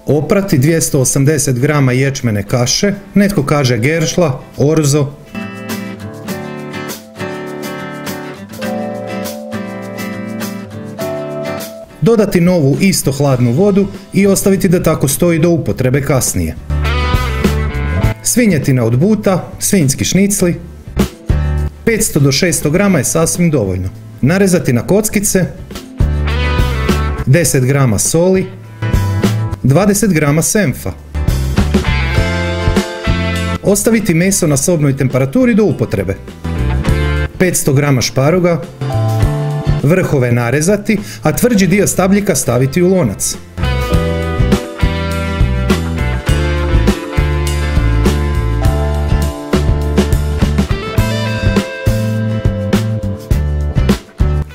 Oprati 280 g ječmene kaše, netko kaže geršla, orzo. Dodati novu isto hladnu vodu i ostaviti da tako stoji do upotrebe kasnije. Svinjetina od buta, svinjski šnicli. 500 do 600 g je sasvim dovoljno. Narezati na kockice. 10 g soli. 20 g senfa. Ostaviti meso na sobnoj temperaturi do upotrebe. 500 g šparoga. Vrhove narezati, a tvrđi dio stabljika staviti u lonac.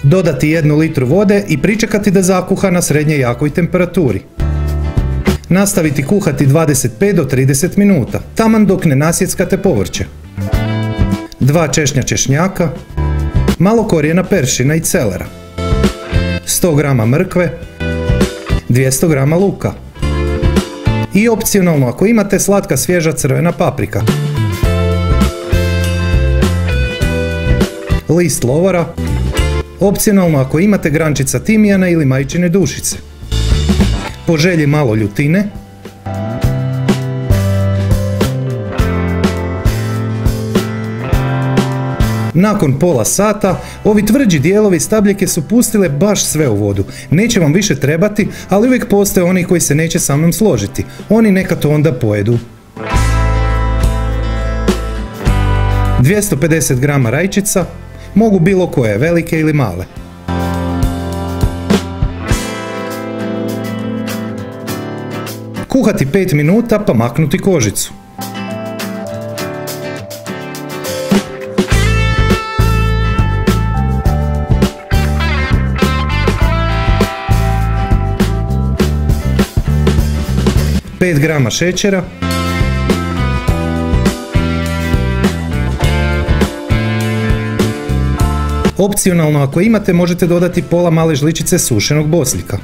Dodati 1 litru vode i pričekati da zakuha na srednje jakoj temperaturi. Nastaviti kuhati 25 do 30 minuta, taman dok ne nasjeckate povrće. 2 češnja češnjaka, malo korijena peršina i celera, 100 g mrkve, 200 g luka i opcionalno ako imate slatka svježa crvena paprika, list lovora, opcionalno ako imate grančica timijana ili majčine dušice, po želji malo ljutine, nakon pola sata, ovi tvrđi dijelovi stabljike su pustile baš sve u vodu. Neće vam više trebati, ali uvijek postoje oni koji se neće sa mnom složiti. Oni neka to onda pojedu. 250 g rajčica, mogu bilo koje, velike ili male. Kuhati 5 minuta pa maknuti kožicu. Pet grama šećera, opcionalno ako imate možete dodati pola male žličice sušenog bosljika.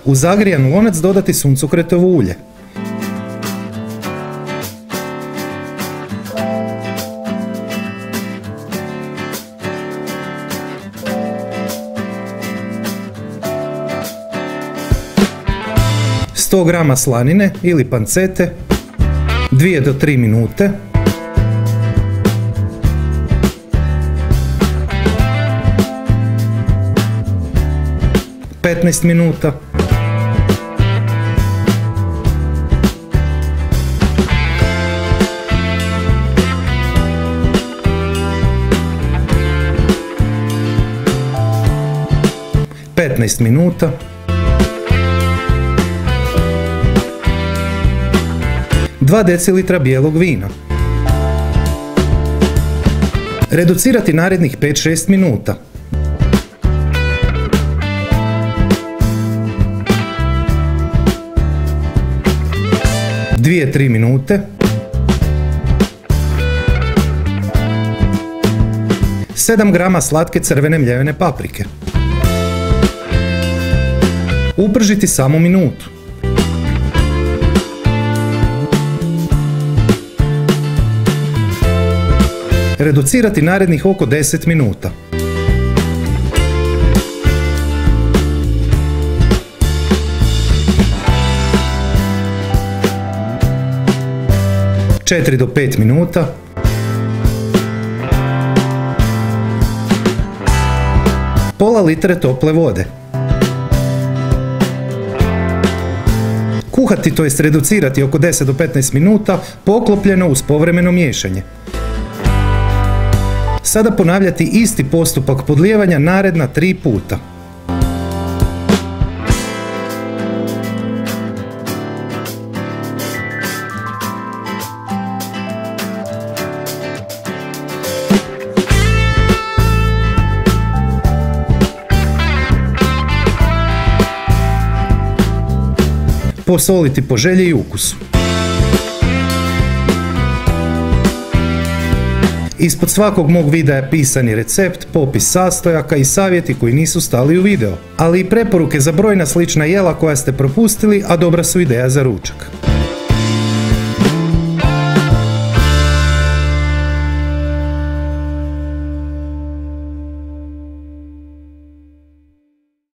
U zagrijan lonac dodati suncokretovo ulje. Sto grama slanine ili pancete, 2 do 3 minute. Petnaest minuta. Petnaest minuta. 2 decilitra bijelog vina. Reducirati narednih 5-6 minuta. Dvije, 3 minute. 7 grama slatke crvene mljevene paprike. Upržiti samo minutu. Reducirati narednih oko 10 minuta. Četiri do 5 minuta. Pola litre tople vode. Kuhati, to jest reducirati oko 10 do 15 minuta, poklopljeno uz povremeno miješanje. Sada ponavljati isti postupak podlijevanja naredna 3 puta. Posoliti po želji i ukusu. Ispod svakog mog videa je pisani recept, popis sastojaka i savjeti koji nisu stali u video, ali i preporuke za brojna slična jela koja ste propustili, a dobra su ideja za ručak.